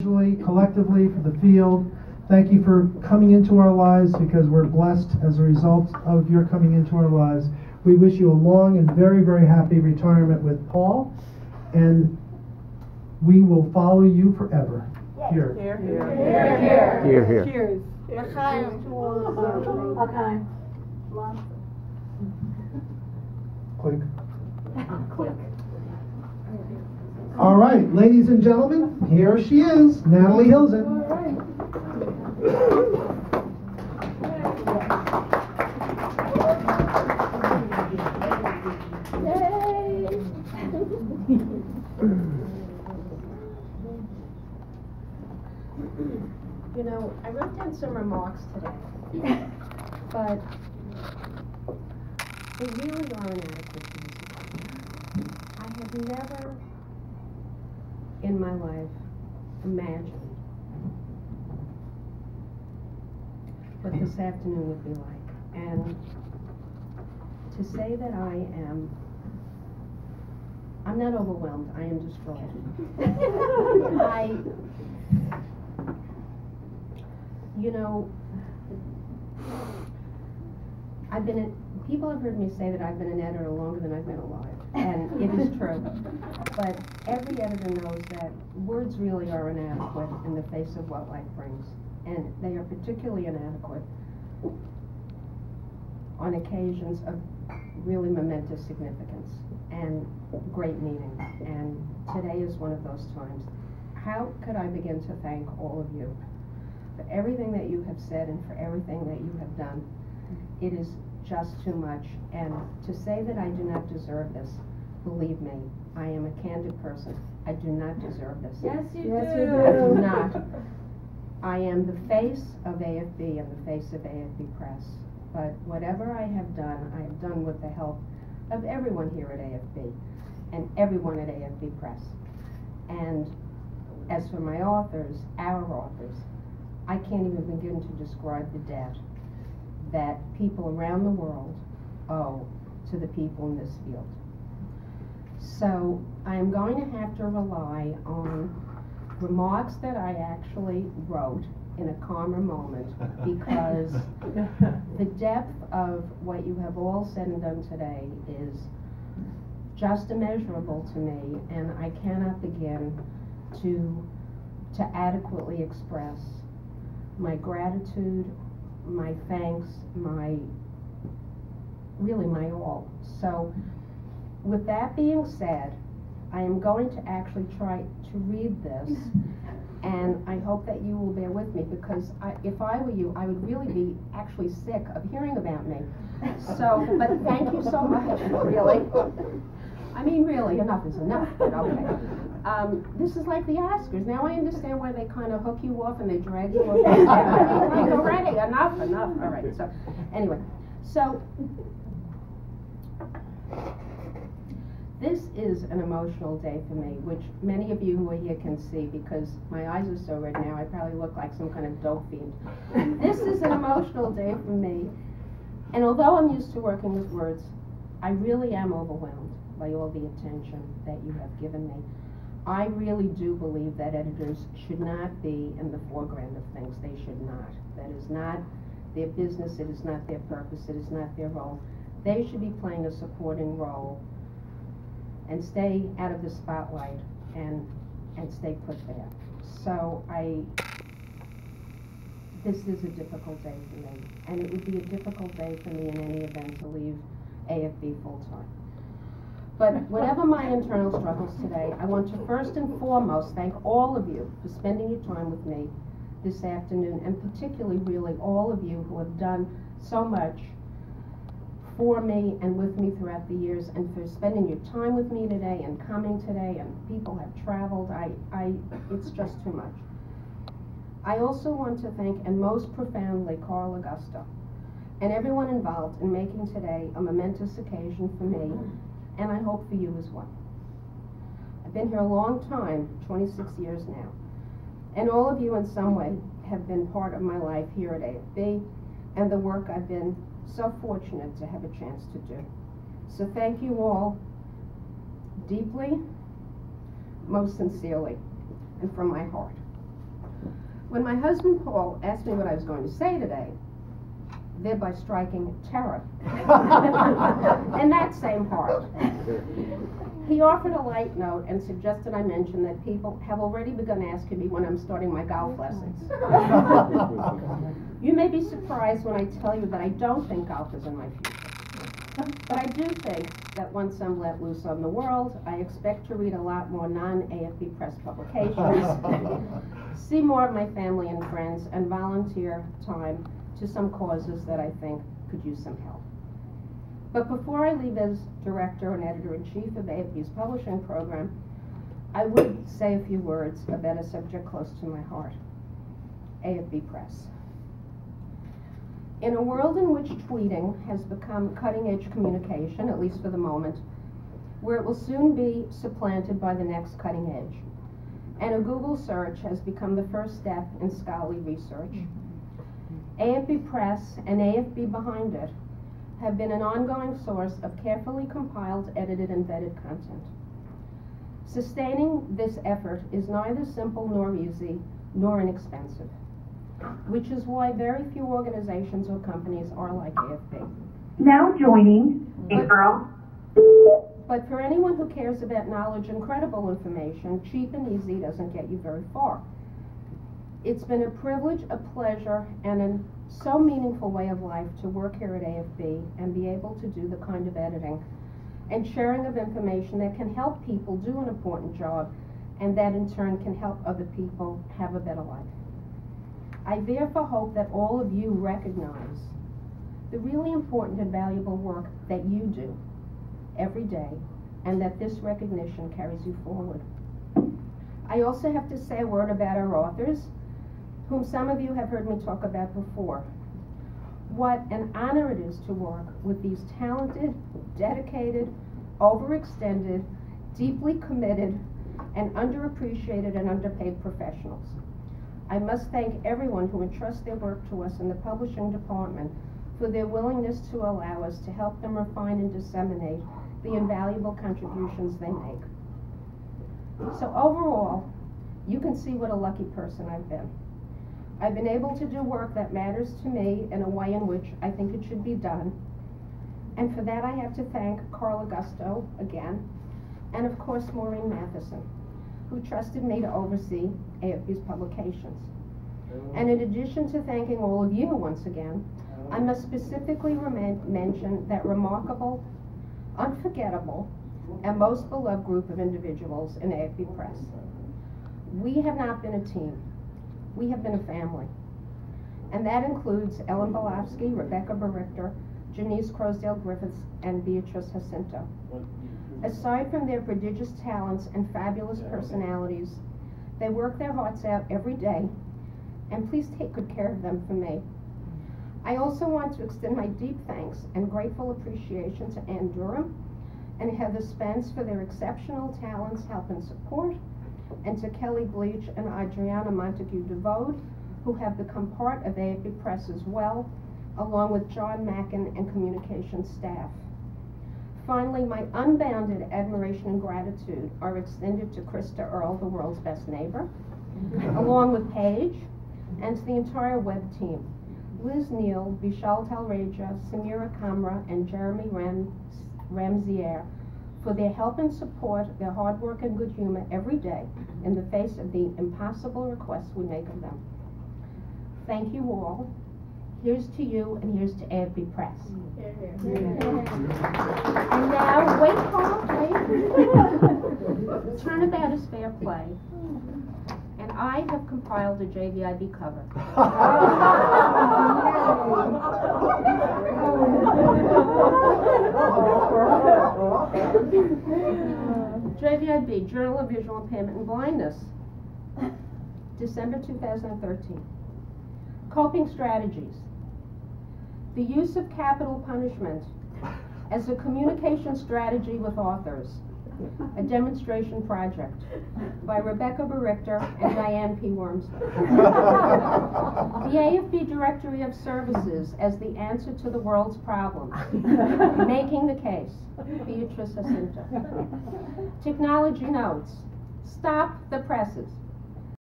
collectively, for the field. Thank you for coming into our lives, because we're blessed as a result of your coming into our lives. We wish you a long and very, very happy retirement with Paul, and we will follow you forever. Here. Here, here. Here, here. Here, here. Cheers. Okay. Click. Click. All right, ladies and gentlemen, here she is, Natalie Hilzen. You know, I wrote down some remarks today, but they really are inadequate to this. I have never in my life imagined what this afternoon would be like. And to say that I'm not overwhelmed, I am destroyed. You know, people have heard me say that I've been an editor longer than I've been alive, and it is true. But every editor knows that words really are inadequate in the face of what life brings, and they are particularly inadequate on occasions of really momentous significance and great meaning, and today is one of those times. How could I begin to thank all of you for everything that you have said and for everything that you have done? It is just too much, and to say that I do not deserve this, believe me, I am a candid person. I do not deserve this. Yes, you do. I do not. I am the face of AFB and the face of AFB Press, but whatever I have done with the help of everyone here at AFB and everyone at AFB Press. And as for my authors, our authors, I can't even begin to describe the debt that people around the world owe to the people in this field. So I am going to have to rely on remarks that I actually wrote in a calmer moment, because the depth of what you have all said and done today is just immeasurable to me, and I cannot begin to adequately express my gratitude, my thanks, really my all. So with that being said, I am going to actually try to read this, and I hope that you will bear with me, because if I were you, I would really be actually sick of hearing about me. So, but thank you so much, really. I mean, really, enough is enough, but okay. This is like the Oscars. Now I understand why they kind of hook you off and they drag you off. Already, enough. All right, so anyway. So this is an emotional day for me, which many of you who are here can see, because my eyes are so red now, I probably look like some kind of dope fiend. This is an emotional day for me, and although I'm used to working with words, I really am overwhelmed by all the attention that you have given me. I really do believe that editors should not be in the foreground of things. They should not. That is not their business, it is not their purpose, it is not their role. They should be playing a supporting role and stay out of the spotlight and stay put there. So this is a difficult day for me, and it would be a difficult day for me in any event to leave AFB full-time. But whatever my internal struggles today, I want to first and foremost thank all of you for spending your time with me this afternoon, and particularly really all of you who have done so much for me and with me throughout the years, and for spending your time with me today and coming today, and people have traveled. It's just too much. I also want to thank, and most profoundly, Carl Augusta and everyone involved in making today a momentous occasion for me, and I hope for you as well. I've been here a long time, 26 years now, and all of you in some way have been part of my life here at AFB and the work I've been so fortunate to have a chance to do. So thank you all deeply, most sincerely, and from my heart. When my husband Paul asked me what I was going to say today, thereby striking terror in that same heart, he offered a light note and suggested I mention that people have already begun asking me when I'm starting my golf lessons. You may be surprised when I tell you that I don't think golf is in my future. But I do think that once I'm let loose on the world, I expect to read a lot more non-AFB press publications, see more of my family and friends, and volunteer time to some causes that I think could use some help. But before I leave as director and editor-in-chief of AFB's publishing program, I would say a few words about a subject close to my heart, AFB Press. In a world in which tweeting has become cutting-edge communication, at least for the moment, where it will soon be supplanted by the next cutting edge, and a Google search has become the first step in scholarly research, AFB Press and AFB behind it have been an ongoing source of carefully compiled, edited, and vetted content. Sustaining this effort is neither simple nor easy nor inexpensive, which is why very few organizations or companies are like AFB. Now joining April. But for anyone who cares about knowledge and credible information, cheap and easy doesn't get you very far. It's been a privilege, a pleasure, and a so meaningful way of life to work here at AFB and be able to do the kind of editing and sharing of information that can help people do an important job, and that in turn can help other people have a better life. I therefore hope that all of you recognize the really important and valuable work that you do every day, and that this recognition carries you forward. I also have to say a word about our authors, whom some of you have heard me talk about before. What an honor it is to work with these talented, dedicated, overextended, deeply committed, and underappreciated and underpaid professionals. I must thank everyone who entrusts their work to us in the publishing department for their willingness to allow us to help them refine and disseminate the invaluable contributions they make. So overall, you can see what a lucky person I've been. I've been able to do work that matters to me in a way in which I think it should be done. And for that I have to thank Carl Augusto again, and of course Maureen Matheson, who trusted me to oversee AFB's publications. And in addition to thanking all of you once again, I must specifically mention that remarkable, unforgettable, and most beloved group of individuals in AFB Press. We have not been a team. We have been a family. And that includes Ellen Belofsky, Rebecca Berichter, Janice Crosdale-Griffiths, and Beatrice Jacinto. Aside from their prodigious talents and fabulous personalities, they work their hearts out every day, and please take good care of them for me. I also want to extend my deep thanks and grateful appreciation to Ann Durham and Heather Spence for their exceptional talents, help, and support, and to Kelly Bleach and Adriana Montague-DeVode, who have become part of AFB Press as well, along with John Mackin and communications staff. Finally, my unbounded admiration and gratitude are extended to Krista Earle, the world's best neighbor, along with Paige, and to the entire web team, Liz Neal, Vishal Talreja, Samira Kamra, and Jeremy Ramsier, for their help and support, their hard work and good humor every day in the face of the impossible requests we make of them. Thank you all. Here's to you, and here's to AFB Press. And now, wait, Paul, wait. Turnabout is fair play. And I have compiled a JVIB cover. JVIB, Journal of Visual Impairment and Blindness, December 2013. Coping strategies. The use of capital punishment as a communication strategy with authors, a demonstration project by Rebecca Berichter and Diane P. Wormsley. The AFB Directory of Services as the answer to the world's problems, making the case, Beatrice Jacinto. Technology notes, stop the presses.